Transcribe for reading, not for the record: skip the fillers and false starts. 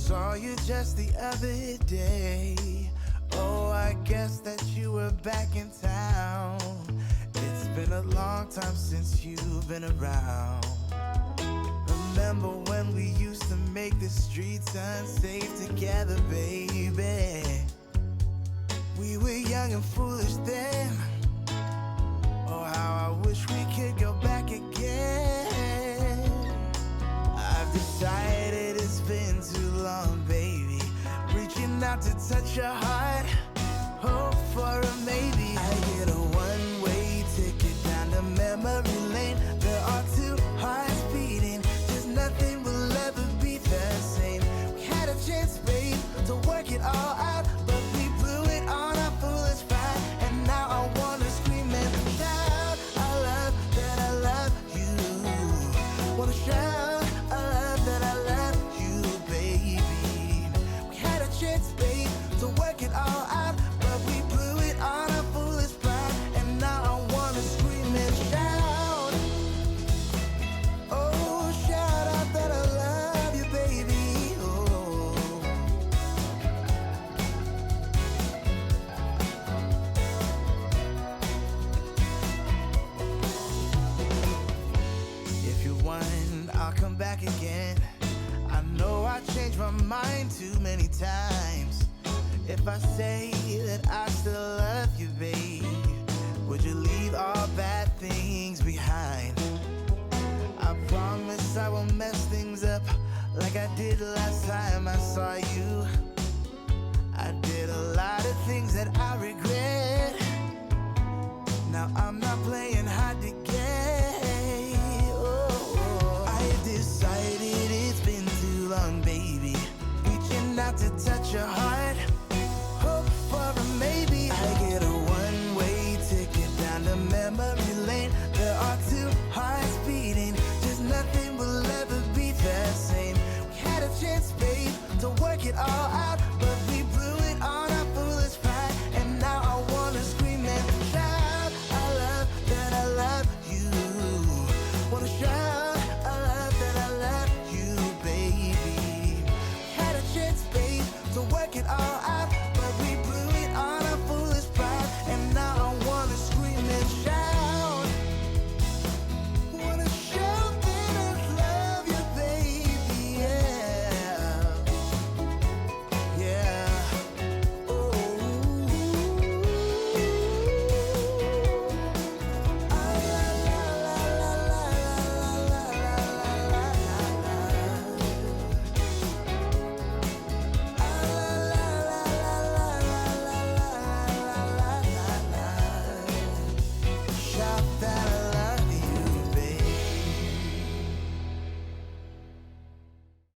saw you just the other day. Oh, I guess that you were back in town. It's been a long time since you've been around. Remember when we used to make the streets unsafe together, baby? We were young and foolish then. Oh, how I wish we could go back again. I've decided it's been too long, baby. Reaching out to touch your heart, hope for a maybe. I get a one-way ticket down to memory lane. There are two hearts beating, just nothing will ever be the same. We had a chance, babe, to work it all out, but we blew it on our foolish pride. And now I wanna scream and shout, I love that I love you. Wanna shout, I love that I love you, baby. We had a chance, babe, to work it all out, but we blew it on our foolish pride. And now I wanna scream and shout, oh, shout out that I love you, baby. Oh. If you want, I'll come back again. I know I changed my mind too many times. If I say that I still love you, babe, would you leave all bad things behind? I promise I won't mess things up like I did last time I saw you.